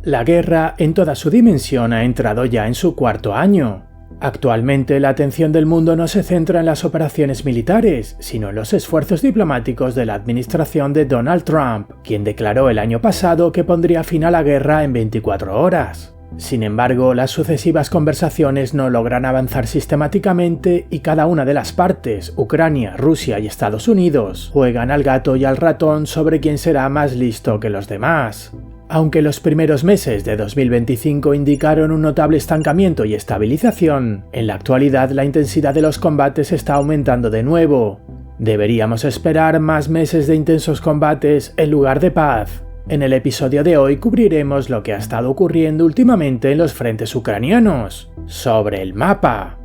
La guerra en toda su dimensión ha entrado ya en su cuarto año. Actualmente la atención del mundo no se centra en las operaciones militares, sino en los esfuerzos diplomáticos de la administración de Donald Trump, quien declaró el año pasado que pondría fin a la guerra en 24 horas. Sin embargo, las sucesivas conversaciones no logran avanzar sistemáticamente y cada una de las partes, Ucrania, Rusia y Estados Unidos, juegan al gato y al ratón sobre quién será más listo que los demás. Aunque los primeros meses de 2025 indicaron un notable estancamiento y estabilización, en la actualidad la intensidad de los combates está aumentando de nuevo. Deberíamos esperar más meses de intensos combates en lugar de paz. En el episodio de hoy cubriremos lo que ha estado ocurriendo últimamente en los frentes ucranianos, sobre el mapa.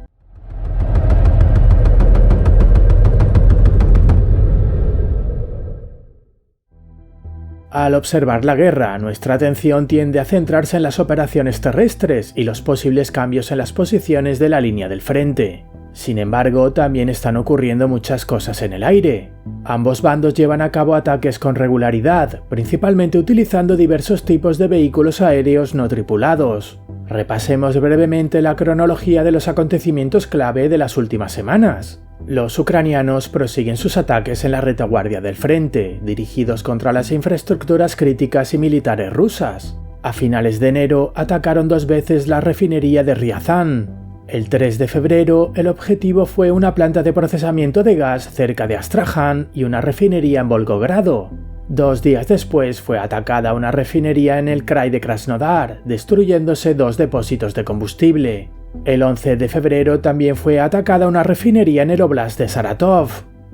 Al observar la guerra, nuestra atención tiende a centrarse en las operaciones terrestres y los posibles cambios en las posiciones de la línea del frente. Sin embargo, también están ocurriendo muchas cosas en el aire. Ambos bandos llevan a cabo ataques con regularidad, principalmente utilizando diversos tipos de vehículos aéreos no tripulados. Repasemos brevemente la cronología de los acontecimientos clave de las últimas semanas. Los ucranianos prosiguen sus ataques en la retaguardia del frente, dirigidos contra las infraestructuras críticas y militares rusas. A finales de enero atacaron 2 veces la refinería de Ryazan. El 3 de febrero, el objetivo fue una planta de procesamiento de gas cerca de Astraján y una refinería en Volgogrado. 2 días después fue atacada una refinería en el krai de Krasnodar, destruyéndose 2 depósitos de combustible. El 11 de febrero también fue atacada una refinería en el Oblast de Saratov.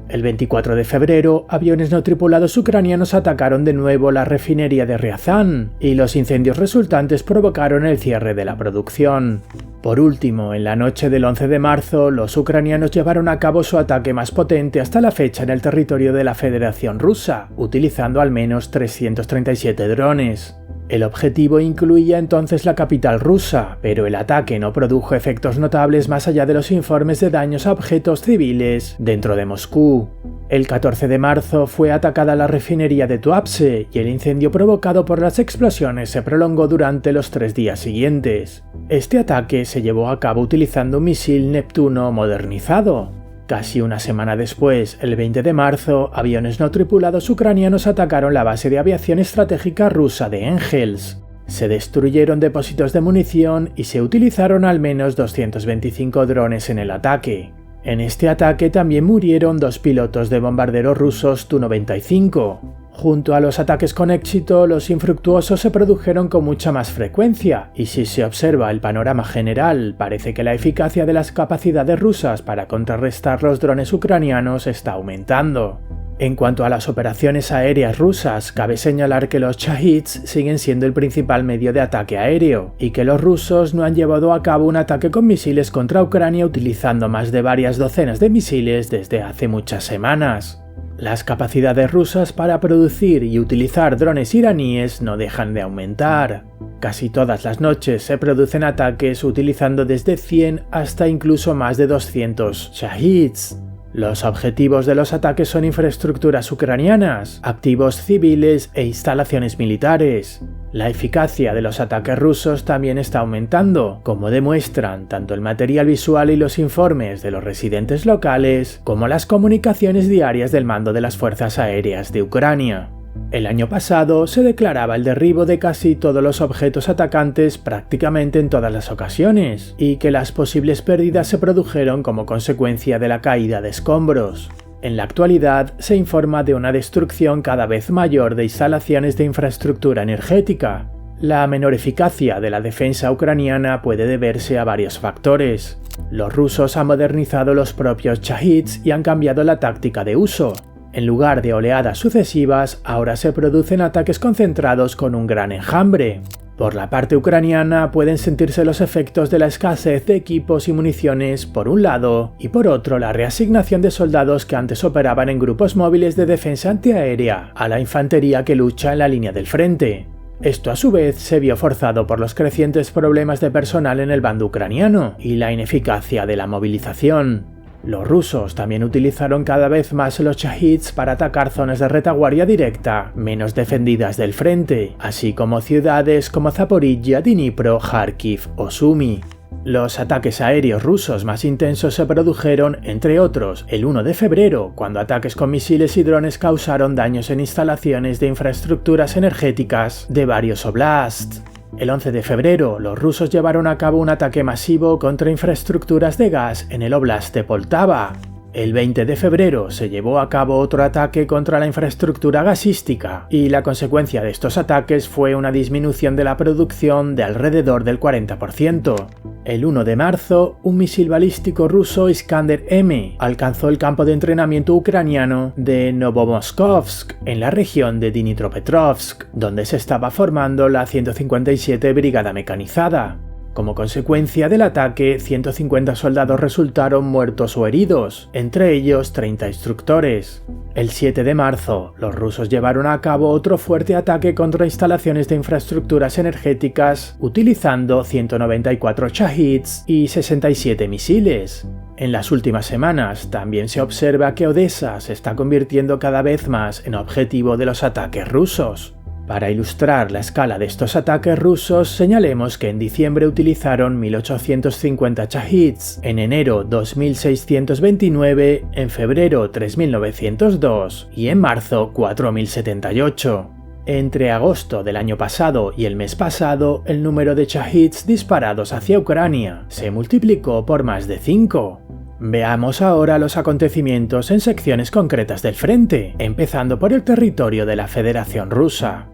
El 24 de febrero, aviones no tripulados ucranianos atacaron de nuevo la refinería de Ryazan, y los incendios resultantes provocaron el cierre de la producción. Por último, en la noche del 11 de marzo, los ucranianos llevaron a cabo su ataque más potente hasta la fecha en el territorio de la Federación Rusa, utilizando al menos 337 drones. El objetivo incluía entonces la capital rusa, pero el ataque no produjo efectos notables más allá de los informes de daños a objetos civiles dentro de Moscú. El 14 de marzo fue atacada la refinería de Tuapse y el incendio provocado por las explosiones se prolongó durante los 3 días siguientes. Este ataque se llevó a cabo utilizando un misil Neptuno modernizado. Casi una semana después, el 20 de marzo, aviones no tripulados ucranianos atacaron la base de aviación estratégica rusa de Engels. Se destruyeron depósitos de munición y se utilizaron al menos 225 drones en el ataque. En este ataque también murieron 2 pilotos de bombarderos rusos Tu-95. Junto a los ataques con éxito, los infructuosos se produjeron con mucha más frecuencia, y si se observa el panorama general, parece que la eficacia de las capacidades rusas para contrarrestar los drones ucranianos está aumentando. En cuanto a las operaciones aéreas rusas, cabe señalar que los Shahids siguen siendo el principal medio de ataque aéreo, y que los rusos no han llevado a cabo un ataque con misiles contra Ucrania utilizando más de varias docenas de misiles desde hace muchas semanas. Las capacidades rusas para producir y utilizar drones iraníes no dejan de aumentar. Casi todas las noches se producen ataques utilizando desde 100 hasta incluso más de 200 Shahids. Los objetivos de los ataques son infraestructuras ucranianas, activos civiles e instalaciones militares. La eficacia de los ataques rusos también está aumentando, como demuestran tanto el material visual y los informes de los residentes locales, como las comunicaciones diarias del mando de las fuerzas aéreas de Ucrania. El año pasado se declaraba el derribo de casi todos los objetos atacantes prácticamente en todas las ocasiones, y que las posibles pérdidas se produjeron como consecuencia de la caída de escombros. En la actualidad se informa de una destrucción cada vez mayor de instalaciones de infraestructura energética. La menor eficacia de la defensa ucraniana puede deberse a varios factores. Los rusos han modernizado los propios Shahids y han cambiado la táctica de uso. En lugar de oleadas sucesivas, ahora se producen ataques concentrados con un gran enjambre. Por la parte ucraniana pueden sentirse los efectos de la escasez de equipos y municiones por un lado, y por otro la reasignación de soldados que antes operaban en grupos móviles de defensa antiaérea a la infantería que lucha en la línea del frente. Esto a su vez se vio forzado por los crecientes problemas de personal en el bando ucraniano y la ineficacia de la movilización. Los rusos también utilizaron cada vez más los Shahids para atacar zonas de retaguardia directa menos defendidas del frente, así como ciudades como Zaporizhia, Dnipro, Kharkiv o Sumy. Los ataques aéreos rusos más intensos se produjeron, entre otros, el 1 de febrero, cuando ataques con misiles y drones causaron daños en instalaciones de infraestructuras energéticas de varios oblasts. El 11 de febrero, los rusos llevaron a cabo un ataque masivo contra infraestructuras de gas en el oblast de Poltava. El 20 de febrero se llevó a cabo otro ataque contra la infraestructura gasística, y la consecuencia de estos ataques fue una disminución de la producción de alrededor del 40%. El 1 de marzo, un misil balístico ruso Iskander-M alcanzó el campo de entrenamiento ucraniano de Novomoskovsk, en la región de Dnipropetrovsk, donde se estaba formando la 157 Brigada Mecanizada. Como consecuencia del ataque, 150 soldados resultaron muertos o heridos, entre ellos 30 instructores. El 7 de marzo, los rusos llevaron a cabo otro fuerte ataque contra instalaciones de infraestructuras energéticas, utilizando 194 Shahids y 67 misiles. En las últimas semanas también se observa que Odessa se está convirtiendo cada vez más en objetivo de los ataques rusos. Para ilustrar la escala de estos ataques rusos, señalemos que en diciembre utilizaron 1850 Shahids, en enero 2629, en febrero 3902 y en marzo 4078. Entre agosto del año pasado y el mes pasado, el número de Shahids disparados hacia Ucrania se multiplicó por más de 5. Veamos ahora los acontecimientos en secciones concretas del frente, empezando por el territorio de la Federación Rusa.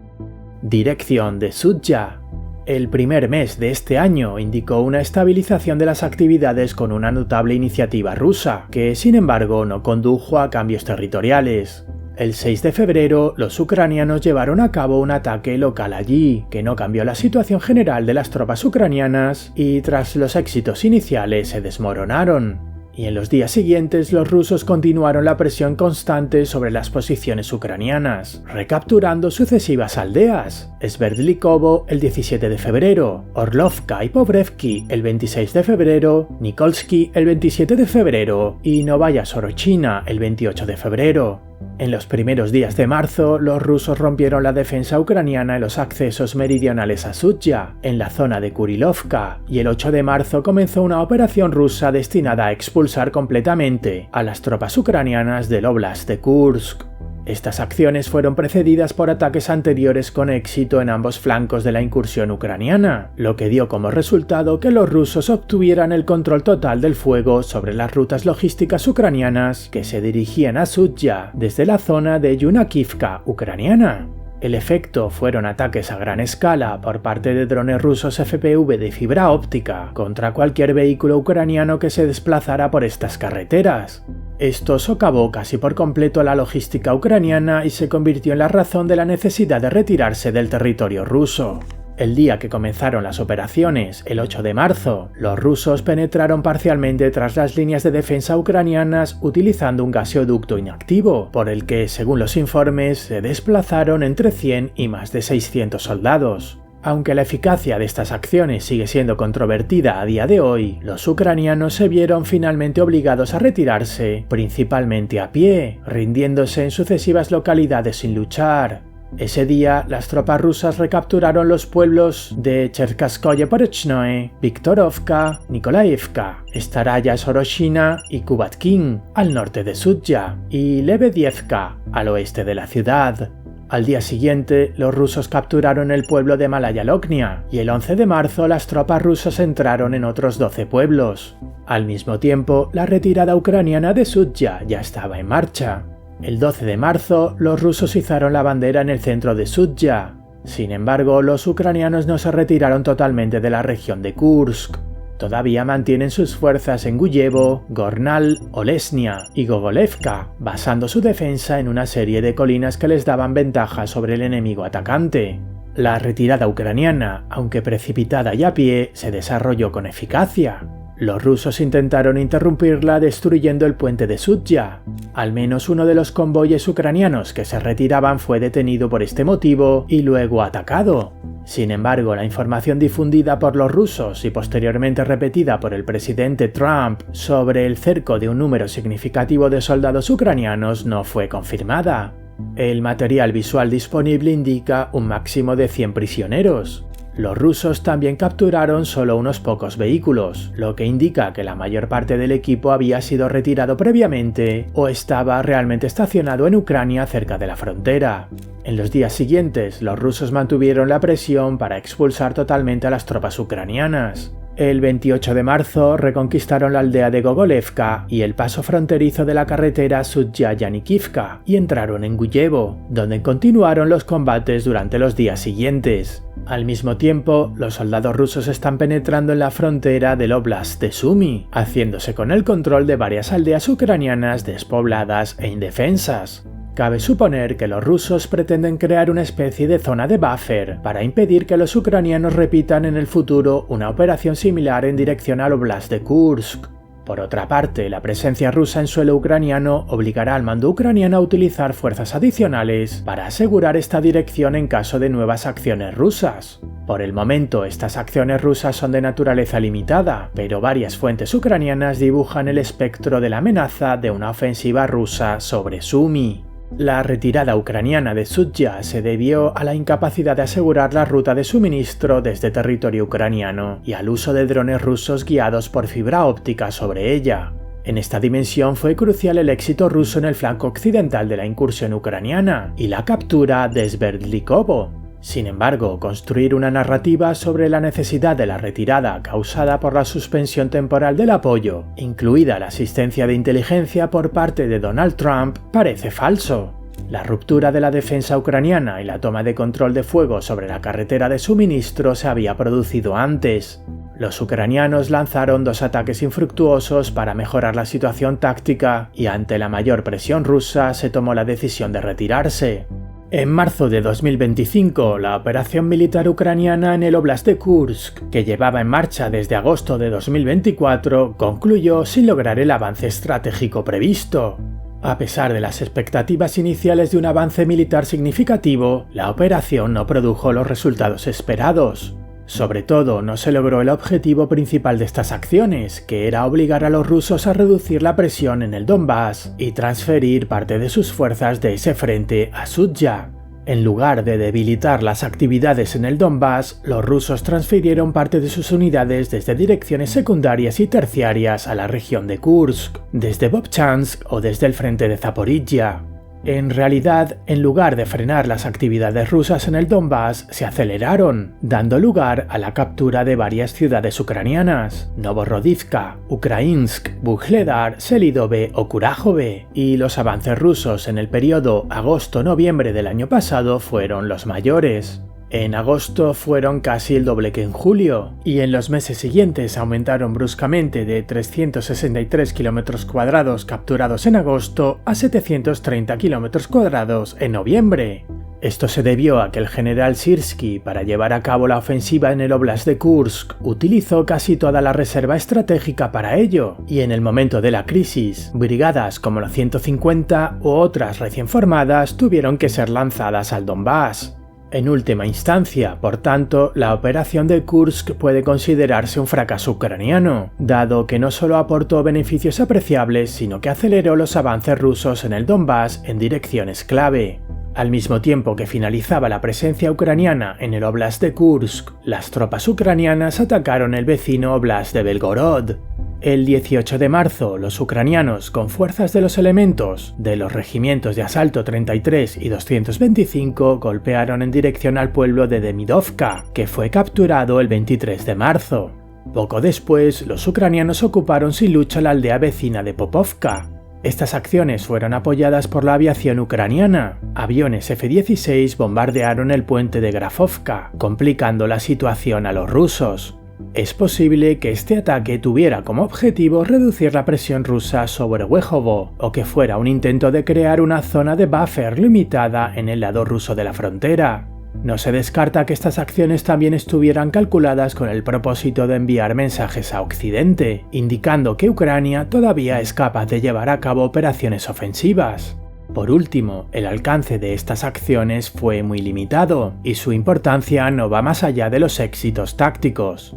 Dirección de Sudzha. El primer mes de este año indicó una estabilización de las actividades con una notable iniciativa rusa, que sin embargo no condujo a cambios territoriales. El 6 de febrero, los ucranianos llevaron a cabo un ataque local allí, que no cambió la situación general de las tropas ucranianas y tras los éxitos iniciales se desmoronaron. Y en los días siguientes los rusos continuaron la presión constante sobre las posiciones ucranianas, recapturando sucesivas aldeas: Sverdlikovo el 17 de febrero, Orlovka y Povrevki el 26 de febrero, Nikolsky el 27 de febrero y Novaya Sorochina el 28 de febrero. En los primeros días de marzo, los rusos rompieron la defensa ucraniana en los accesos meridionales a Sudzha, en la zona de Kurilovka, y el 8 de marzo comenzó una operación rusa destinada a expulsar completamente a las tropas ucranianas del Oblast de Kursk. Estas acciones fueron precedidas por ataques anteriores con éxito en ambos flancos de la incursión ucraniana, lo que dio como resultado que los rusos obtuvieran el control total del fuego sobre las rutas logísticas ucranianas que se dirigían a Sudzha desde la zona de Yunakivka ucraniana. El efecto fueron ataques a gran escala por parte de drones rusos FPV de fibra óptica contra cualquier vehículo ucraniano que se desplazara por estas carreteras. Esto socavó casi por completo la logística ucraniana y se convirtió en la razón de la necesidad de retirarse del territorio ruso. El día que comenzaron las operaciones, el 8 de marzo, los rusos penetraron parcialmente tras las líneas de defensa ucranianas utilizando un gasoducto inactivo, por el que, según los informes, se desplazaron entre 100 y más de 600 soldados. Aunque la eficacia de estas acciones sigue siendo controvertida a día de hoy, los ucranianos se vieron finalmente obligados a retirarse, principalmente a pie, rindiéndose en sucesivas localidades sin luchar. Ese día, las tropas rusas recapturaron los pueblos de Cherkaskoye Porechnoe, Viktorovka, Nikolaevka, Staraya Soroshina y Kubatkin, al norte de Sudzha, y Lebedievka, al oeste de la ciudad. Al día siguiente, los rusos capturaron el pueblo de Malaya Loknia, y el 11 de marzo las tropas rusas entraron en otros 12 pueblos. Al mismo tiempo, la retirada ucraniana de Sudzha ya estaba en marcha. El 12 de marzo, los rusos izaron la bandera en el centro de Sudzha. Sin embargo, los ucranianos no se retiraron totalmente de la región de Kursk. Todavía mantienen sus fuerzas en Guyevo, Gornal, Olesnia y Gogolevka, basando su defensa en una serie de colinas que les daban ventaja sobre el enemigo atacante. La retirada ucraniana, aunque precipitada y a pie, se desarrolló con eficacia. Los rusos intentaron interrumpirla destruyendo el puente de Sudya. Al menos uno de los convoyes ucranianos que se retiraban fue detenido por este motivo y luego atacado. Sin embargo, la información difundida por los rusos y posteriormente repetida por el presidente Trump sobre el cerco de un número significativo de soldados ucranianos no fue confirmada. El material visual disponible indica un máximo de 100 prisioneros. Los rusos también capturaron solo unos pocos vehículos, lo que indica que la mayor parte del equipo había sido retirado previamente o estaba realmente estacionado en Ucrania cerca de la frontera. En los días siguientes, los rusos mantuvieron la presión para expulsar totalmente a las tropas ucranianas. El 28 de marzo reconquistaron la aldea de Gogolevka y el paso fronterizo de la carretera Sudya-Yanikivka y entraron en Guyevo, donde continuaron los combates durante los días siguientes. Al mismo tiempo, los soldados rusos están penetrando en la frontera del Oblast de Sumy, haciéndose con el control de varias aldeas ucranianas despobladas e indefensas. Cabe suponer que los rusos pretenden crear una especie de zona de buffer para impedir que los ucranianos repitan en el futuro una operación similar en dirección al Oblast de Kursk. Por otra parte, la presencia rusa en suelo ucraniano obligará al mando ucraniano a utilizar fuerzas adicionales para asegurar esta dirección en caso de nuevas acciones rusas. Por el momento, estas acciones rusas son de naturaleza limitada, pero varias fuentes ucranianas dibujan el espectro de la amenaza de una ofensiva rusa sobre Sumy. La retirada ucraniana de Sudya se debió a la incapacidad de asegurar la ruta de suministro desde territorio ucraniano y al uso de drones rusos guiados por fibra óptica sobre ella. En esta dimensión fue crucial el éxito ruso en el flanco occidental de la incursión ucraniana y la captura de Sverdlikovo. Sin embargo, construir una narrativa sobre la necesidad de la retirada causada por la suspensión temporal del apoyo, incluida la asistencia de inteligencia por parte de Donald Trump, parece falso. La ruptura de la defensa ucraniana y la toma de control de fuego sobre la carretera de suministro se había producido antes. Los ucranianos lanzaron 2 ataques infructuosos para mejorar la situación táctica y ante la mayor presión rusa se tomó la decisión de retirarse. En marzo de 2025, la operación militar ucraniana en el Oblast de Kursk, que llevaba en marcha desde agosto de 2024, concluyó sin lograr el avance estratégico previsto. A pesar de las expectativas iniciales de un avance militar significativo, la operación no produjo los resultados esperados. Sobre todo, no se logró el objetivo principal de estas acciones, que era obligar a los rusos a reducir la presión en el Donbass y transferir parte de sus fuerzas de ese frente a Sudya. En lugar de debilitar las actividades en el Donbass, los rusos transfirieron parte de sus unidades desde direcciones secundarias y terciarias a la región de Kursk, desde Vovchansk o desde el frente de Zaporizhia. En realidad, en lugar de frenar las actividades rusas en el Donbass, se aceleraron, dando lugar a la captura de varias ciudades ucranianas, Novorodivka, Ukrainsk, Vuhledar, Selidove o Kurajove, y los avances rusos en el periodo agosto-noviembre del año pasado fueron los mayores. En agosto fueron casi el doble que en julio, y en los meses siguientes aumentaron bruscamente de 363 km² capturados en agosto a 730 km² en noviembre. Esto se debió a que el general Syrskyi, para llevar a cabo la ofensiva en el Oblast de Kursk, utilizó casi toda la reserva estratégica para ello, y en el momento de la crisis, brigadas como la 150 u otras recién formadas tuvieron que ser lanzadas al Donbass. En última instancia, por tanto, la operación de Kursk puede considerarse un fracaso ucraniano, dado que no solo aportó beneficios apreciables, sino que aceleró los avances rusos en el Donbass en direcciones clave. Al mismo tiempo que finalizaba la presencia ucraniana en el Oblast de Kursk, las tropas ucranianas atacaron el vecino Oblast de Belgorod. El 18 de marzo, los ucranianos, con fuerzas de los elementos de los regimientos de asalto 33 y 225, golpearon en dirección al pueblo de Demidovka, que fue capturado el 23 de marzo. Poco después, los ucranianos ocuparon sin lucha la aldea vecina de Popovka. Estas acciones fueron apoyadas por la aviación ucraniana. Aviones F-16 bombardearon el puente de Grafovka, complicando la situación a los rusos. Es posible que este ataque tuviera como objetivo reducir la presión rusa sobre Vejovo, o que fuera un intento de crear una zona de buffer limitada en el lado ruso de la frontera. No se descarta que estas acciones también estuvieran calculadas con el propósito de enviar mensajes a Occidente, indicando que Ucrania todavía es capaz de llevar a cabo operaciones ofensivas. Por último, el alcance de estas acciones fue muy limitado, y su importancia no va más allá de los éxitos tácticos.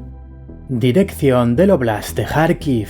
Dirección del Oblast de Kharkiv.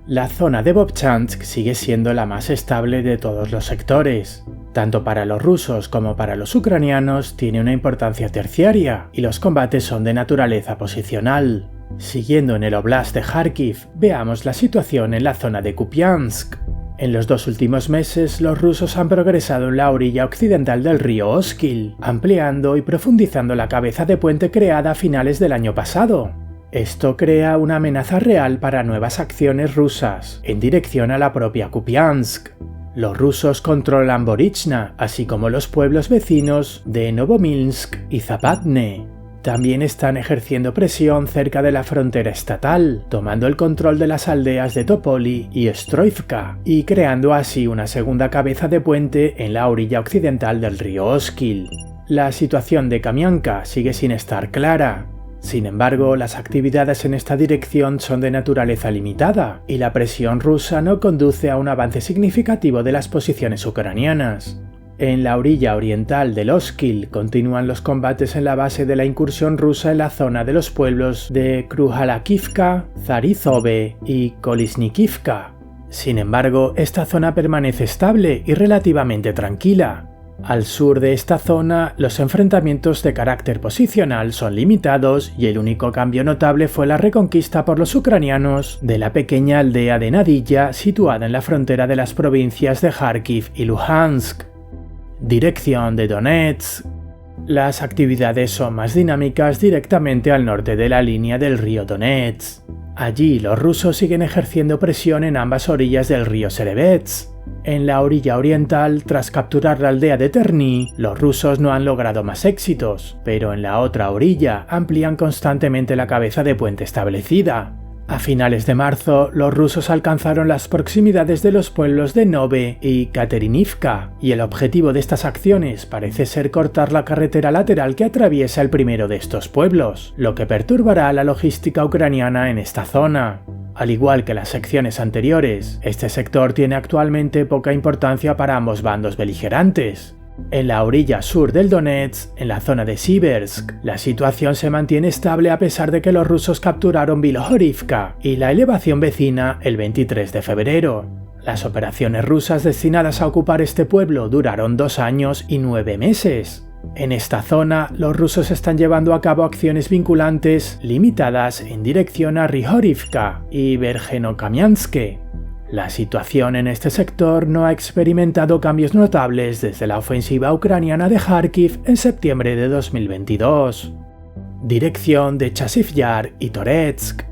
La zona de Vovchansk sigue siendo la más estable de todos los sectores. Tanto para los rusos como para los ucranianos tiene una importancia terciaria, y los combates son de naturaleza posicional. Siguiendo en el Oblast de Kharkiv, veamos la situación en la zona de Kupiansk. En los 2 últimos meses, los rusos han progresado en la orilla occidental del río Oskil, ampliando y profundizando la cabeza de puente creada a finales del año pasado. Esto crea una amenaza real para nuevas acciones rusas, en dirección a la propia Kupiansk. Los rusos controlan Borichna, así como los pueblos vecinos de Novominsk y Zapadne. También están ejerciendo presión cerca de la frontera estatal, tomando el control de las aldeas de Topoli y Stroivka, y creando así una segunda cabeza de puente en la orilla occidental del río Oskil. La situación de Kamianka sigue sin estar clara. Sin embargo, las actividades en esta dirección son de naturaleza limitada, y la presión rusa no conduce a un avance significativo de las posiciones ucranianas. En la orilla oriental del Oskil continúan los combates en la base de la incursión rusa en la zona de los pueblos de Kruhalakivka, Zarizove y Kolesnikivka. Sin embargo, esta zona permanece estable y relativamente tranquila. Al sur de esta zona, los enfrentamientos de carácter posicional son limitados y el único cambio notable fue la reconquista por los ucranianos de la pequeña aldea de Nadilla situada en la frontera de las provincias de Kharkiv y Luhansk. Dirección de Donetsk. Las actividades son más dinámicas directamente al norte de la línea del río Donetsk. Allí los rusos siguen ejerciendo presión en ambas orillas del río Serebets. En la orilla oriental, tras capturar la aldea de Terny, los rusos no han logrado más éxitos, pero en la otra orilla amplían constantemente la cabeza de puente establecida. A finales de marzo, los rusos alcanzaron las proximidades de los pueblos de Nove y Katerinivka, y el objetivo de estas acciones parece ser cortar la carretera lateral que atraviesa el primero de estos pueblos, lo que perturbará la logística ucraniana en esta zona. Al igual que las secciones anteriores, este sector tiene actualmente poca importancia para ambos bandos beligerantes. En la orilla sur del Donetsk, en la zona de Siversk, la situación se mantiene estable a pesar de que los rusos capturaron Bilohorivka y la elevación vecina el 23 de febrero. Las operaciones rusas destinadas a ocupar este pueblo duraron 2 años y 9 meses. En esta zona, los rusos están llevando a cabo acciones vinculantes limitadas en dirección a Rihorivka y Verjeno-Kamianske. La situación en este sector no ha experimentado cambios notables desde la ofensiva ucraniana de Kharkiv en septiembre de 2022. Dirección de Chasiv Yar y Toretsk.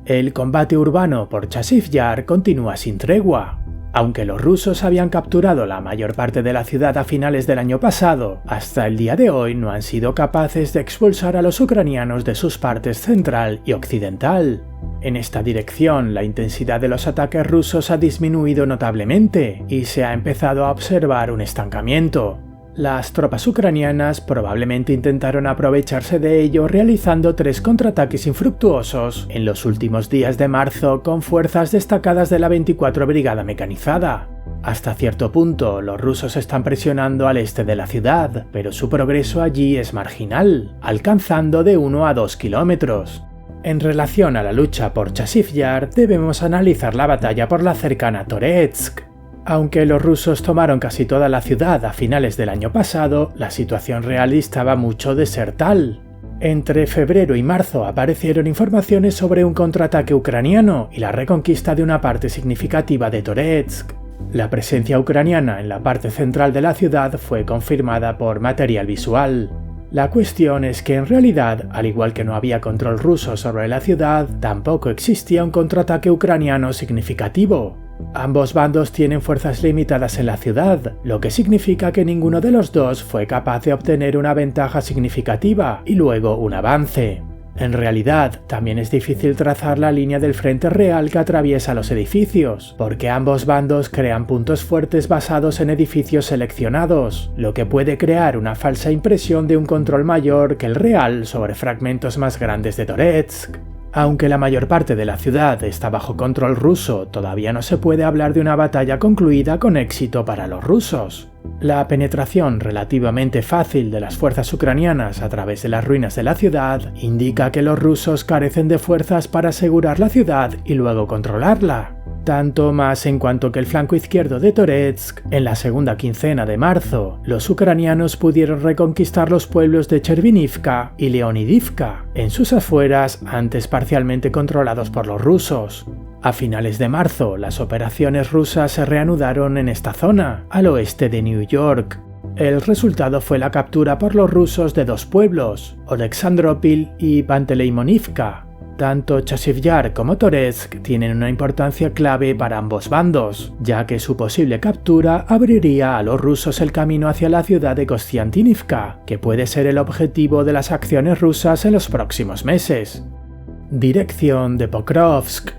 El combate urbano por Chasiv Yar continúa sin tregua. Aunque los rusos habían capturado la mayor parte de la ciudad a finales del año pasado, hasta el día de hoy no han sido capaces de expulsar a los ucranianos de sus partes central y occidental. En esta dirección, la intensidad de los ataques rusos ha disminuido notablemente y se ha empezado a observar un estancamiento. Las tropas ucranianas probablemente intentaron aprovecharse de ello realizando 3 contraataques infructuosos en los últimos días de marzo con fuerzas destacadas de la 24 Brigada Mecanizada. Hasta cierto punto, los rusos están presionando al este de la ciudad, pero su progreso allí es marginal, alcanzando de 1 a 2 kilómetros. En relación a la lucha por Chasiv Yar, debemos analizar la batalla por la cercana Toretsk. Aunque los rusos tomaron casi toda la ciudad a finales del año pasado, la situación real distaba mucho de ser tal. Entre febrero y marzo aparecieron informaciones sobre un contraataque ucraniano y la reconquista de una parte significativa de Toretsk. La presencia ucraniana en la parte central de la ciudad fue confirmada por material visual. La cuestión es que en realidad, al igual que no había control ruso sobre la ciudad, tampoco existía un contraataque ucraniano significativo. Ambos bandos tienen fuerzas limitadas en la ciudad, lo que significa que ninguno de los dos fue capaz de obtener una ventaja significativa y luego un avance. En realidad, también es difícil trazar la línea del frente real que atraviesa los edificios, porque ambos bandos crean puntos fuertes basados en edificios seleccionados, lo que puede crear una falsa impresión de un control mayor que el real sobre fragmentos más grandes de Toretsk. Aunque la mayor parte de la ciudad está bajo control ruso, todavía no se puede hablar de una batalla concluida con éxito para los rusos. La penetración relativamente fácil de las fuerzas ucranianas a través de las ruinas de la ciudad indica que los rusos carecen de fuerzas para asegurar la ciudad y luego controlarla. Tanto más en cuanto que el flanco izquierdo de Toretsk, en la segunda quincena de marzo, los ucranianos pudieron reconquistar los pueblos de Chervinivka y Leonidivka, en sus afueras antes parcialmente controlados por los rusos. A finales de marzo, las operaciones rusas se reanudaron en esta zona, al oeste de New York. El resultado fue la captura por los rusos de dos pueblos, Oleksandropil y Panteleimónivka. Tanto Chasiv Yar como Toretsk tienen una importancia clave para ambos bandos, ya que su posible captura abriría a los rusos el camino hacia la ciudad de Kostiantynivka, que puede ser el objetivo de las acciones rusas en los próximos meses. Dirección de Pokrovsk.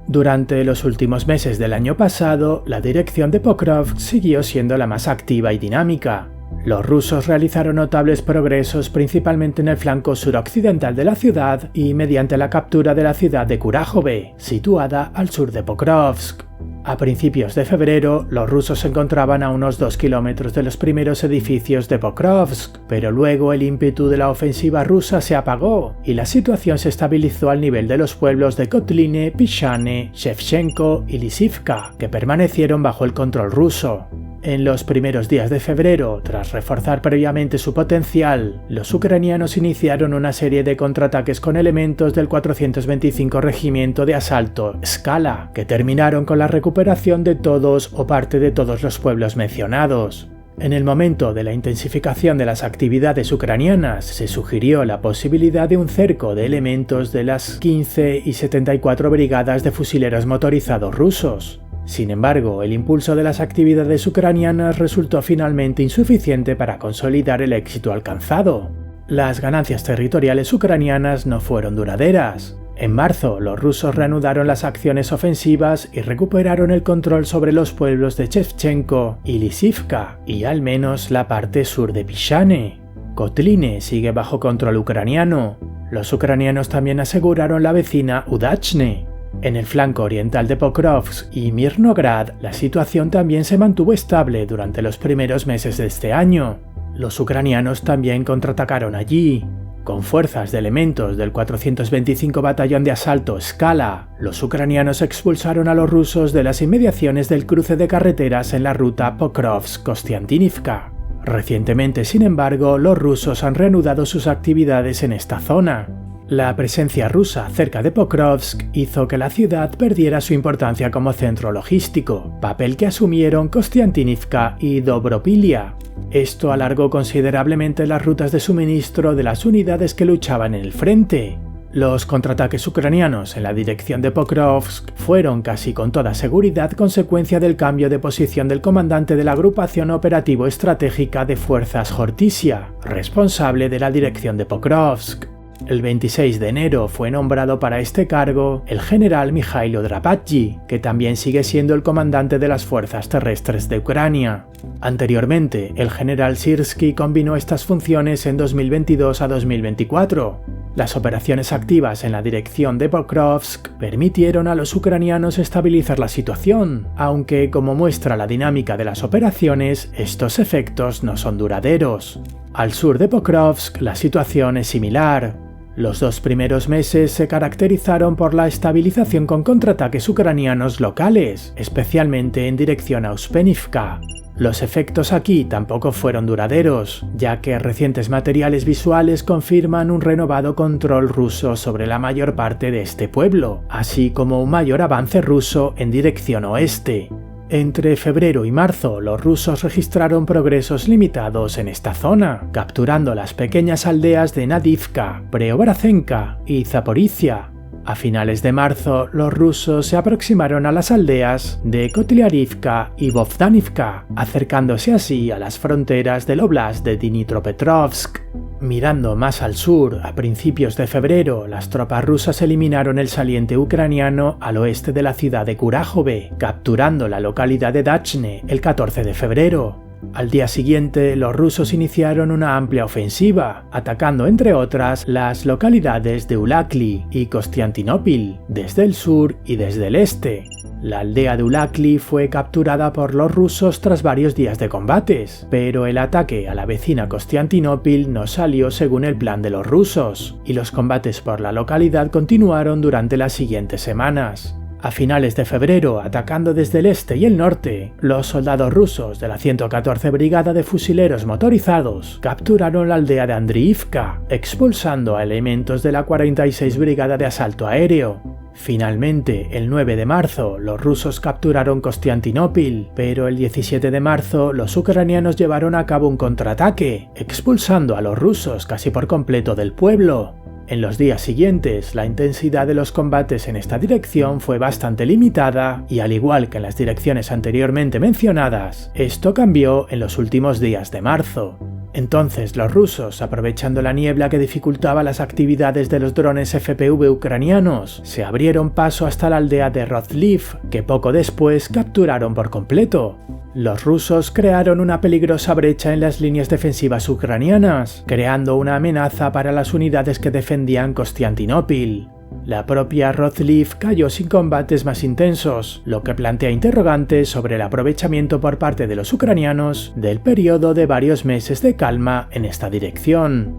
Durante los últimos meses del año pasado, la dirección de Pokrovsk siguió siendo la más activa y dinámica. Los rusos realizaron notables progresos principalmente en el flanco suroccidental de la ciudad y mediante la captura de la ciudad de Kurajove, situada al sur de Pokrovsk. A principios de febrero, los rusos se encontraban a unos 2 kilómetros de los primeros edificios de Pokrovsk, pero luego el ímpetu de la ofensiva rusa se apagó y la situación se estabilizó al nivel de los pueblos de Kotline, Pishane, Shevchenko y Lisivka, que permanecieron bajo el control ruso. En los primeros días de febrero, tras reforzar previamente su potencial, los ucranianos iniciaron una serie de contraataques con elementos del 425 Regimiento de Asalto Skala, que terminaron con la recuperación de todos o parte de todos los pueblos mencionados. En el momento de la intensificación de las actividades ucranianas, se sugirió la posibilidad de un cerco de elementos de las 15 y 74 brigadas de fusileros motorizados rusos. Sin embargo, el impulso de las actividades ucranianas resultó finalmente insuficiente para consolidar el éxito alcanzado. Las ganancias territoriales ucranianas no fueron duraderas. En marzo, los rusos reanudaron las acciones ofensivas y recuperaron el control sobre los pueblos de Shevchenko y Lisivka y al menos la parte sur de Pishane. Kotline sigue bajo control ucraniano. Los ucranianos también aseguraron la vecina Udachne. En el flanco oriental de Pokrovsk y Mirnograd, la situación también se mantuvo estable durante los primeros meses de este año. Los ucranianos también contraatacaron allí. Con fuerzas de elementos del 425 Batallón de Asalto Skala, los ucranianos expulsaron a los rusos de las inmediaciones del cruce de carreteras en la ruta Pokrovsk-Kostiantynivka. Recientemente, sin embargo, los rusos han reanudado sus actividades en esta zona. La presencia rusa cerca de Pokrovsk hizo que la ciudad perdiera su importancia como centro logístico, papel que asumieron Kostiantynivka y Dobropilia. Esto alargó considerablemente las rutas de suministro de las unidades que luchaban en el frente. Los contraataques ucranianos en la dirección de Pokrovsk fueron casi con toda seguridad consecuencia del cambio de posición del comandante de la Agrupación Operativo Estratégica de Fuerzas Hortisia, responsable de la dirección de Pokrovsk. El 26 de enero fue nombrado para este cargo el general Mikhailo Drapatyi, que también sigue siendo el comandante de las fuerzas terrestres de Ucrania. Anteriormente, el general Sirsky combinó estas funciones en 2022 a 2024. Las operaciones activas en la dirección de Pokrovsk permitieron a los ucranianos estabilizar la situación, aunque, como muestra la dinámica de las operaciones, estos efectos no son duraderos. Al sur de Pokrovsk, la situación es similar. Los 2 primeros meses se caracterizaron por la estabilización con contraataques ucranianos locales, especialmente en dirección a Uspenivka. Los efectos aquí tampoco fueron duraderos, ya que recientes materiales visuales confirman un renovado control ruso sobre la mayor parte de este pueblo, así como un mayor avance ruso en dirección oeste. Entre febrero y marzo, los rusos registraron progresos limitados en esta zona, capturando las pequeñas aldeas de Nadivka, Preobrazenka y Zaporizhia. A finales de marzo, los rusos se aproximaron a las aldeas de Kotlyarivka y Bogdanivka, acercándose así a las fronteras del óblast de Dnipropetrovsk. Mirando más al sur, a principios de febrero, las tropas rusas eliminaron el saliente ucraniano al oeste de la ciudad de Kurakhove, capturando la localidad de Dachne el 14 de febrero. Al día siguiente, los rusos iniciaron una amplia ofensiva, atacando entre otras las localidades de Ulakli y Kostiantinópil, desde el sur y desde el este. La aldea de Ulakli fue capturada por los rusos tras varios días de combates, pero el ataque a la vecina Kostiantinópil no salió según el plan de los rusos, y los combates por la localidad continuaron durante las siguientes semanas. A finales de febrero, atacando desde el este y el norte, los soldados rusos de la 114 Brigada de Fusileros Motorizados capturaron la aldea de Andriivka, expulsando a elementos de la 46 Brigada de Asalto Aéreo. Finalmente, el 9 de marzo, los rusos capturaron Kostiantinópil, pero el 17 de marzo los ucranianos llevaron a cabo un contraataque, expulsando a los rusos casi por completo del pueblo. En los días siguientes, la intensidad de los combates en esta dirección fue bastante limitada y, al igual que en las direcciones anteriormente mencionadas, esto cambió en los últimos días de marzo. Entonces los rusos, aprovechando la niebla que dificultaba las actividades de los drones FPV ucranianos, se abrieron paso hasta la aldea de Rozliv, que poco después capturaron por completo. Los rusos crearon una peligrosa brecha en las líneas defensivas ucranianas, creando una amenaza para las unidades que defendían Kostiantinópil. La propia Rozliv cayó sin combates más intensos, lo que plantea interrogantes sobre el aprovechamiento por parte de los ucranianos del periodo de varios meses de calma en esta dirección.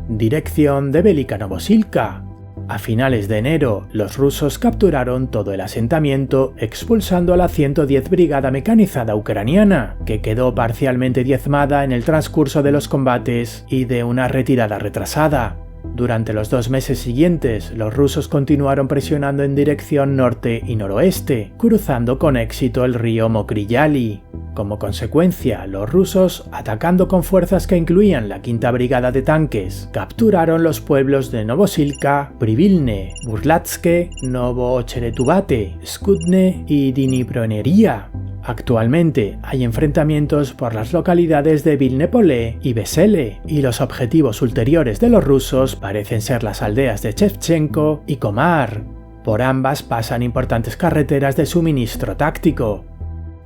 Dirección de Velika Novosilka. A finales de enero, los rusos capturaron todo el asentamiento, expulsando a la 110 Brigada Mecanizada Ucraniana, que quedó parcialmente diezmada en el transcurso de los combates y de una retirada retrasada. Durante los 2 meses siguientes, los rusos continuaron presionando en dirección norte y noroeste, cruzando con éxito el río Mokryali. Como consecuencia, los rusos, atacando con fuerzas que incluían la 5ª Brigada de Tanques, capturaron los pueblos de Novosilka, Privilne, Burlatske, Novocheretubate, Skudne y Dniproneria. Actualmente hay enfrentamientos por las localidades de Vilnepole y Vesele, y los objetivos ulteriores de los rusos parecen ser las aldeas de Shevchenko y Komar. Por ambas pasan importantes carreteras de suministro táctico.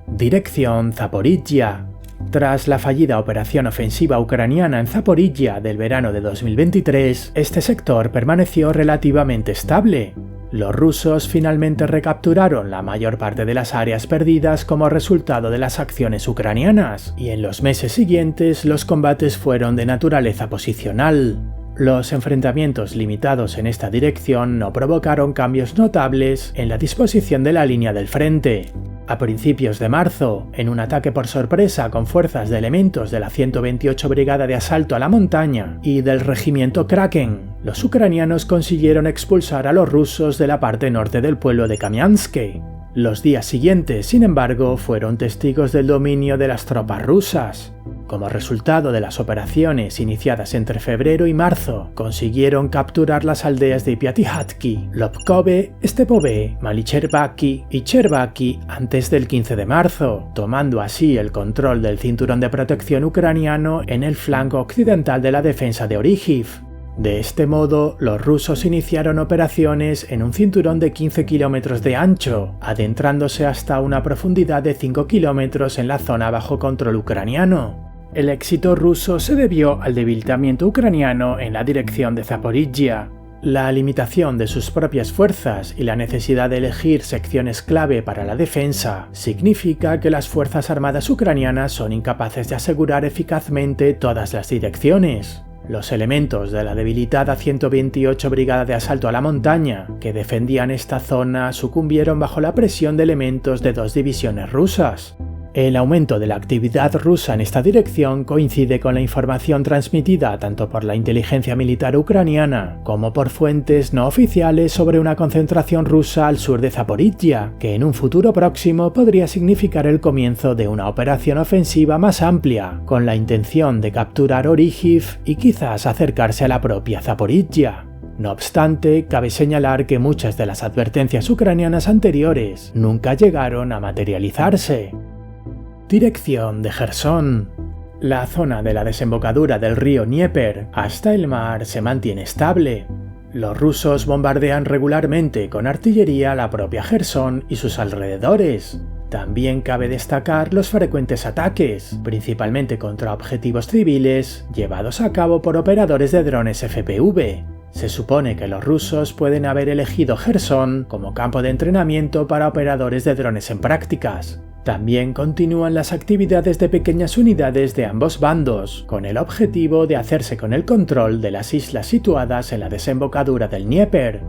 Dirección Zaporizhia. Tras la fallida operación ofensiva ucraniana en Zaporizhia del verano de 2023, este sector permaneció relativamente estable. Los rusos finalmente recapturaron la mayor parte de las áreas perdidas como resultado de las acciones ucranianas, y en los meses siguientes los combates fueron de naturaleza posicional. Los enfrentamientos limitados en esta dirección no provocaron cambios notables en la disposición de la línea del frente. A principios de marzo, en un ataque por sorpresa con fuerzas de elementos de la 128 Brigada de Asalto a la Montaña y del Regimiento Kraken, los ucranianos consiguieron expulsar a los rusos de la parte norte del pueblo de Kamianske. Los días siguientes, sin embargo, fueron testigos del dominio de las tropas rusas. Como resultado de las operaciones iniciadas entre febrero y marzo, consiguieron capturar las aldeas de Piatihatki, Lobkove, Stepove, Malichervaki y Chervaki antes del 15 de marzo, tomando así el control del cinturón de protección ucraniano en el flanco occidental de la defensa de Orihiv. De este modo, los rusos iniciaron operaciones en un cinturón de 15 kilómetros de ancho, adentrándose hasta una profundidad de 5 kilómetros en la zona bajo control ucraniano. El éxito ruso se debió al debilitamiento ucraniano en la dirección de Zaporizhia. La limitación de sus propias fuerzas y la necesidad de elegir secciones clave para la defensa significa que las fuerzas armadas ucranianas son incapaces de asegurar eficazmente todas las direcciones. Los elementos de la debilitada 128 Brigada de Asalto a la Montaña, que defendían esta zona, sucumbieron bajo la presión de elementos de 2 divisiones rusas. El aumento de la actividad rusa en esta dirección coincide con la información transmitida tanto por la inteligencia militar ucraniana como por fuentes no oficiales sobre una concentración rusa al sur de Zaporizhia, que en un futuro próximo podría significar el comienzo de una operación ofensiva más amplia, con la intención de capturar Orihiv y quizás acercarse a la propia Zaporizhia. No obstante, cabe señalar que muchas de las advertencias ucranianas anteriores nunca llegaron a materializarse. Dirección de Jersón. La zona de la desembocadura del río Dnieper hasta el mar se mantiene estable. Los rusos bombardean regularmente con artillería la propia Jersón y sus alrededores. También cabe destacar los frecuentes ataques, principalmente contra objetivos civiles, llevados a cabo por operadores de drones FPV. Se supone que los rusos pueden haber elegido Jersón como campo de entrenamiento para operadores de drones en prácticas. También continúan las actividades de pequeñas unidades de ambos bandos, con el objetivo de hacerse con el control de las islas situadas en la desembocadura del Dnieper.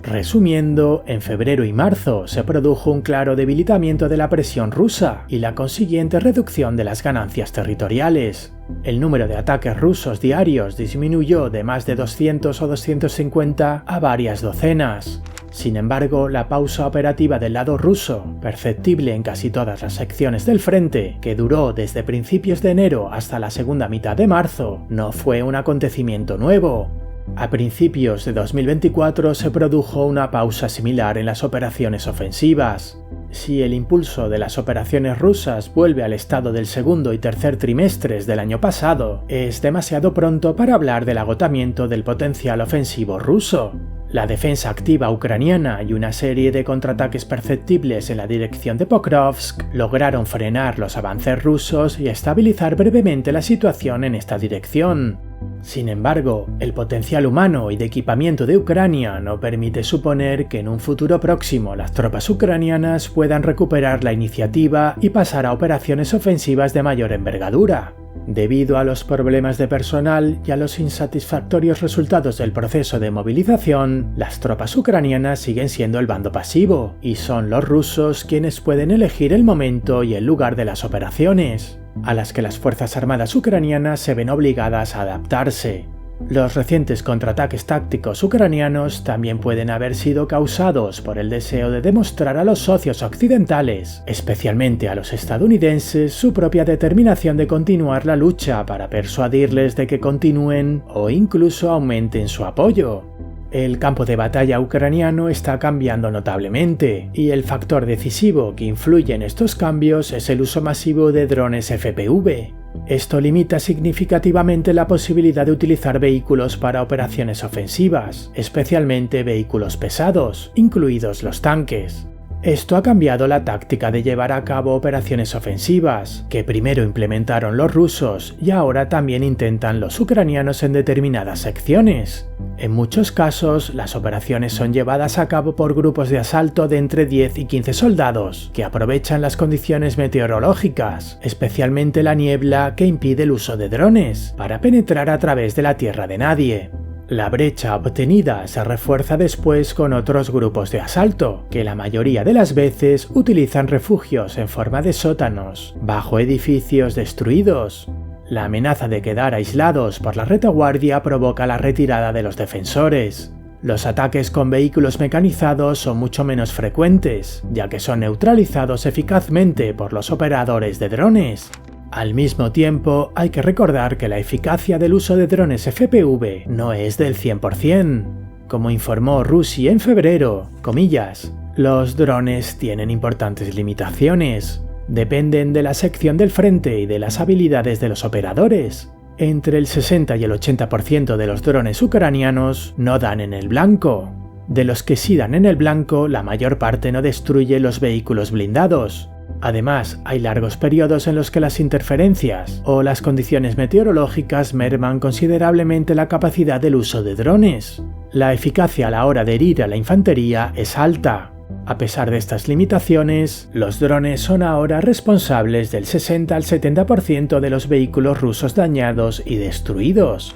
Resumiendo, en febrero y marzo se produjo un claro debilitamiento de la presión rusa y la consiguiente reducción de las ganancias territoriales. El número de ataques rusos diarios disminuyó de más de 200 o 250 a varias docenas. Sin embargo, la pausa operativa del lado ruso, perceptible en casi todas las secciones del frente, que duró desde principios de enero hasta la segunda mitad de marzo, no fue un acontecimiento nuevo. A principios de 2024 se produjo una pausa similar en las operaciones ofensivas. Si el impulso de las operaciones rusas vuelve al estado del segundo y tercer trimestres del año pasado, es demasiado pronto para hablar del agotamiento del potencial ofensivo ruso. La defensa activa ucraniana y una serie de contraataques perceptibles en la dirección de Pokrovsk lograron frenar los avances rusos y estabilizar brevemente la situación en esta dirección. Sin embargo, el potencial humano y de equipamiento de Ucrania no permite suponer que en un futuro próximo las tropas ucranianas puedan recuperar la iniciativa y pasar a operaciones ofensivas de mayor envergadura. Debido a los problemas de personal y a los insatisfactorios resultados del proceso de movilización, las tropas ucranianas siguen siendo el bando pasivo, y son los rusos quienes pueden elegir el momento y el lugar de las operaciones, a las que las Fuerzas Armadas ucranianas se ven obligadas a adaptarse. Los recientes contraataques tácticos ucranianos también pueden haber sido causados por el deseo de demostrar a los socios occidentales, especialmente a los estadounidenses, su propia determinación de continuar la lucha para persuadirles de que continúen o incluso aumenten su apoyo. El campo de batalla ucraniano está cambiando notablemente, y el factor decisivo que influye en estos cambios es el uso masivo de drones FPV. Esto limita significativamente la posibilidad de utilizar vehículos para operaciones ofensivas, especialmente vehículos pesados, incluidos los tanques. Esto ha cambiado la táctica de llevar a cabo operaciones ofensivas, que primero implementaron los rusos y ahora también intentan los ucranianos en determinadas secciones. En muchos casos, las operaciones son llevadas a cabo por grupos de asalto de entre 10 y 15 soldados, que aprovechan las condiciones meteorológicas, especialmente la niebla que impide el uso de drones, para penetrar a través de la tierra de nadie. La brecha obtenida se refuerza después con otros grupos de asalto, que la mayoría de las veces utilizan refugios en forma de sótanos, bajo edificios destruidos. La amenaza de quedar aislados por la retaguardia provoca la retirada de los defensores. Los ataques con vehículos mecanizados son mucho menos frecuentes, ya que son neutralizados eficazmente por los operadores de drones. Al mismo tiempo, hay que recordar que la eficacia del uso de drones FPV no es del 100%. Como informó Rusi en febrero, comillas, los drones tienen importantes limitaciones. Dependen de la sección del frente y de las habilidades de los operadores. Entre el 60 y el 80% de los drones ucranianos no dan en el blanco. De los que sí dan en el blanco, la mayor parte no destruye los vehículos blindados. Además, hay largos periodos en los que las interferencias o las condiciones meteorológicas merman considerablemente la capacidad del uso de drones. La eficacia a la hora de herir a la infantería es alta. A pesar de estas limitaciones, los drones son ahora responsables del 60 al 70% de los vehículos rusos dañados y destruidos.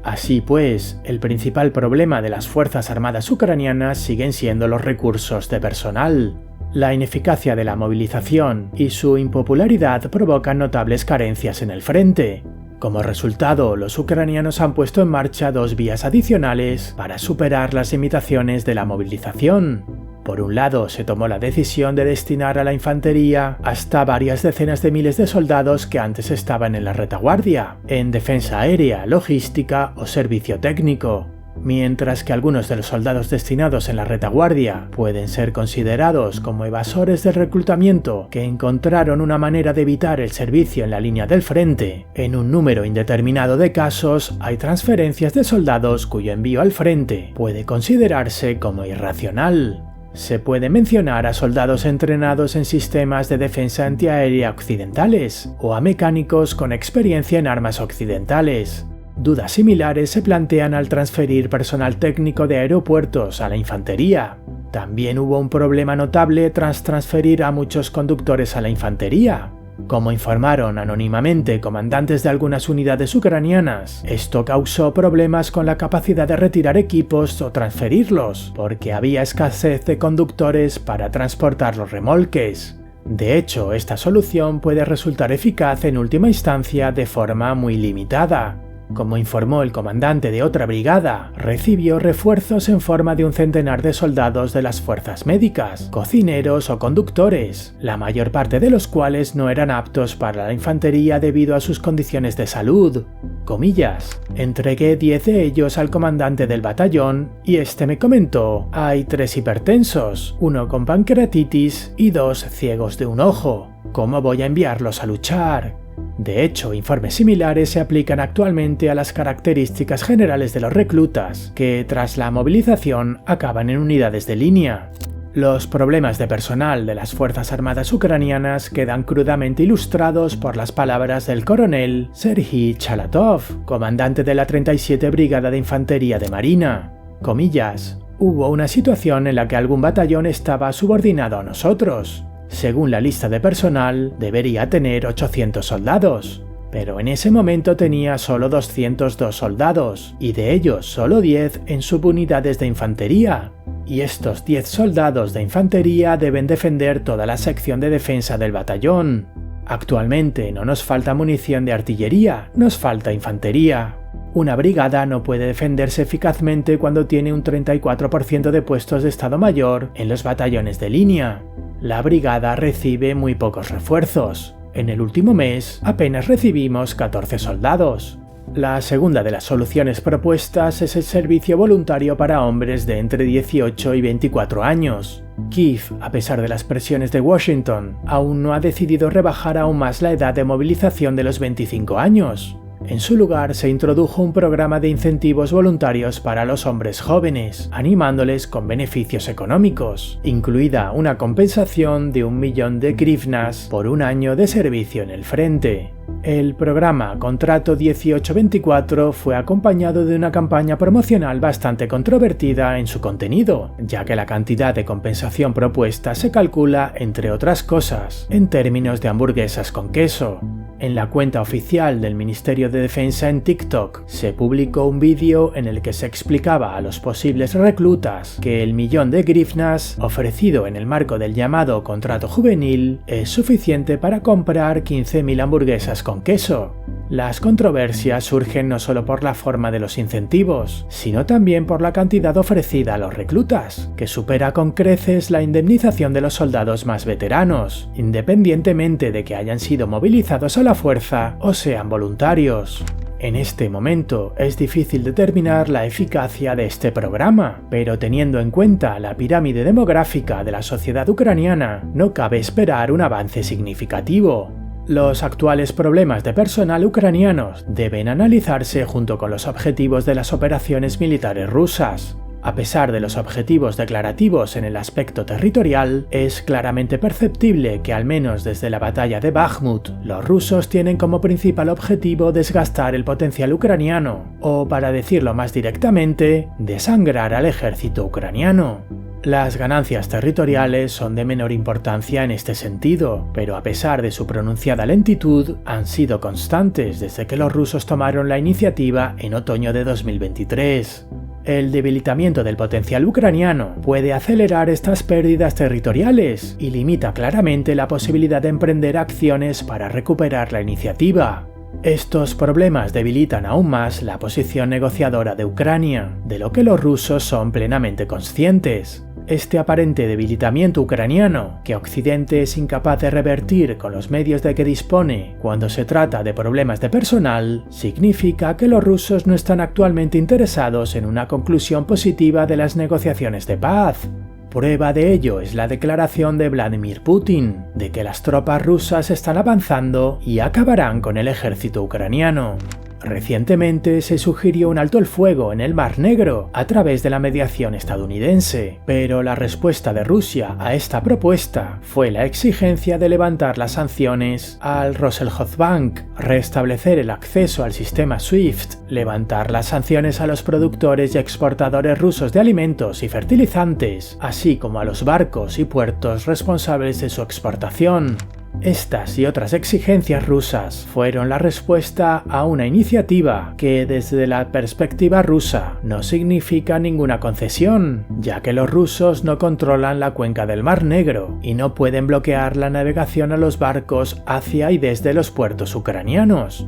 Así pues, el principal problema de las Fuerzas Armadas ucranianas siguen siendo los recursos de personal. La ineficacia de la movilización y su impopularidad provocan notables carencias en el frente. Como resultado, los ucranianos han puesto en marcha dos vías adicionales para superar las limitaciones de la movilización. Por un lado, se tomó la decisión de destinar a la infantería hasta varias decenas de miles de soldados que antes estaban en la retaguardia, en defensa aérea, logística o servicio técnico. Mientras que algunos de los soldados destinados en la retaguardia pueden ser considerados como evasores del reclutamiento que encontraron una manera de evitar el servicio en la línea del frente, en un número indeterminado de casos hay transferencias de soldados cuyo envío al frente puede considerarse como irracional. Se puede mencionar a soldados entrenados en sistemas de defensa antiaérea occidentales o a mecánicos con experiencia en armas occidentales. Dudas similares se plantean al transferir personal técnico de aeropuertos a la infantería. También hubo un problema notable tras transferir a muchos conductores a la infantería. Como informaron anónimamente comandantes de algunas unidades ucranianas, esto causó problemas con la capacidad de retirar equipos o transferirlos, porque había escasez de conductores para transportar los remolques. De hecho, esta solución puede resultar eficaz en última instancia de forma muy limitada. Como informó el comandante de otra brigada, recibió refuerzos en forma de un centenar de soldados de las fuerzas médicas, cocineros o conductores, la mayor parte de los cuales no eran aptos para la infantería debido a sus condiciones de salud. Comillas, entregué 10 de ellos al comandante del batallón y este me comentó, hay 3 hipertensos, 1 con pancreatitis y 2 ciegos de un ojo. ¿Cómo voy a enviarlos a luchar? De hecho, informes similares se aplican actualmente a las características generales de los reclutas, que tras la movilización acaban en unidades de línea. Los problemas de personal de las Fuerzas Armadas ucranianas quedan crudamente ilustrados por las palabras del coronel Serhiy Chalatov, comandante de la 37 Brigada de Infantería de Marina. Comillas, hubo una situación en la que algún batallón estaba subordinado a nosotros. Según la lista de personal, debería tener 800 soldados, pero en ese momento tenía solo 202 soldados, y de ellos solo 10 en subunidades de infantería. Y estos 10 soldados de infantería deben defender toda la sección de defensa del batallón. Actualmente no nos falta munición de artillería, nos falta infantería. Una brigada no puede defenderse eficazmente cuando tiene un 34% de puestos de Estado Mayor en los batallones de línea. La brigada recibe muy pocos refuerzos. En el último mes apenas recibimos 14 soldados. La segunda de las soluciones propuestas es el servicio voluntario para hombres de entre 18 y 24 años. Kiev, a pesar de las presiones de Washington, aún no ha decidido rebajar aún más la edad de movilización de los 25 años. En su lugar se introdujo un programa de incentivos voluntarios para los hombres jóvenes, animándoles con beneficios económicos, incluida una compensación de 1 millón de grivnas por un año de servicio en el frente. El programa Contrato 1824 fue acompañado de una campaña promocional bastante controvertida en su contenido, ya que la cantidad de compensación propuesta se calcula, entre otras cosas, en términos de hamburguesas con queso. En la cuenta oficial del Ministerio de Defensa en TikTok se publicó un vídeo en el que se explicaba a los posibles reclutas que el 1 millón de grivnas ofrecido en el marco del llamado contrato juvenil es suficiente para comprar 15.000 hamburguesas con queso. Las controversias surgen no solo por la forma de los incentivos, sino también por la cantidad ofrecida a los reclutas, que supera con creces la indemnización de los soldados más veteranos, independientemente de que hayan sido movilizados a la fuerza o sean voluntarios. En este momento es difícil determinar la eficacia de este programa, pero teniendo en cuenta la pirámide demográfica de la sociedad ucraniana, no cabe esperar un avance significativo. Los actuales problemas de personal ucranianos deben analizarse junto con los objetivos de las operaciones militares rusas. A pesar de los objetivos declarativos en el aspecto territorial, es claramente perceptible que al menos desde la batalla de Bakhmut, los rusos tienen como principal objetivo desgastar el potencial ucraniano, o para decirlo más directamente, desangrar al ejército ucraniano. Las ganancias territoriales son de menor importancia en este sentido, pero a pesar de su pronunciada lentitud, han sido constantes desde que los rusos tomaron la iniciativa en otoño de 2023. El debilitamiento del potencial ucraniano puede acelerar estas pérdidas territoriales y limita claramente la posibilidad de emprender acciones para recuperar la iniciativa. Estos problemas debilitan aún más la posición negociadora de Ucrania, de lo que los rusos son plenamente conscientes. Este aparente debilitamiento ucraniano, que Occidente es incapaz de revertir con los medios de que dispone cuando se trata de problemas de personal, significa que los rusos no están actualmente interesados en una conclusión positiva de las negociaciones de paz. Prueba de ello es la declaración de Vladimir Putin, de que las tropas rusas están avanzando y acabarán con el ejército ucraniano. Recientemente se sugirió un alto el fuego en el Mar Negro a través de la mediación estadounidense, pero la respuesta de Rusia a esta propuesta fue la exigencia de levantar las sanciones al Roselhozbank, restablecer el acceso al sistema SWIFT, levantar las sanciones a los productores y exportadores rusos de alimentos y fertilizantes, así como a los barcos y puertos responsables de su exportación. Estas y otras exigencias rusas fueron la respuesta a una iniciativa que, desde la perspectiva rusa, no significa ninguna concesión, ya que los rusos no controlan la cuenca del Mar Negro y no pueden bloquear la navegación a los barcos hacia y desde los puertos ucranianos.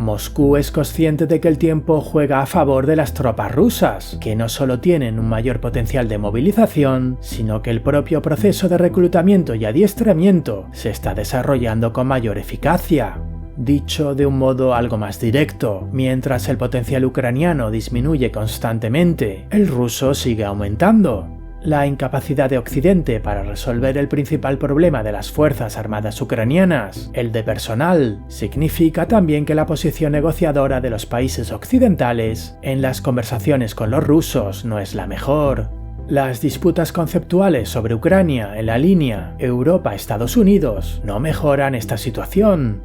Moscú es consciente de que el tiempo juega a favor de las tropas rusas, que no solo tienen un mayor potencial de movilización, sino que el propio proceso de reclutamiento y adiestramiento se está desarrollando con mayor eficacia. Dicho de un modo algo más directo, mientras el potencial ucraniano disminuye constantemente, el ruso sigue aumentando. La incapacidad de Occidente para resolver el principal problema de las fuerzas armadas ucranianas, el de personal, significa también que la posición negociadora de los países occidentales en las conversaciones con los rusos no es la mejor. Las disputas conceptuales sobre Ucrania en la línea Europa-Estados Unidos no mejoran esta situación.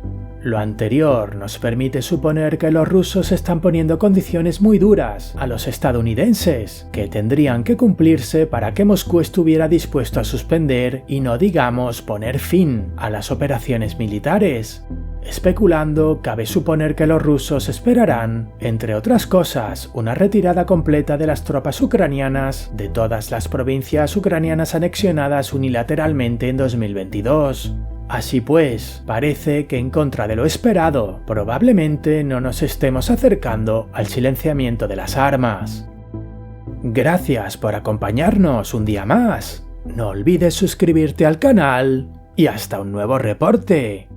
Lo anterior nos permite suponer que los rusos están poniendo condiciones muy duras a los estadounidenses, que tendrían que cumplirse para que Moscú estuviera dispuesto a suspender y no digamos poner fin a las operaciones militares. Especulando, cabe suponer que los rusos esperarán, entre otras cosas, una retirada completa de las tropas ucranianas de todas las provincias ucranianas anexionadas unilateralmente en 2022. Así pues, parece que en contra de lo esperado, probablemente no nos estemos acercando al silenciamiento de las armas. Gracias por acompañarnos un día más. No olvides suscribirte al canal y hasta un nuevo reporte.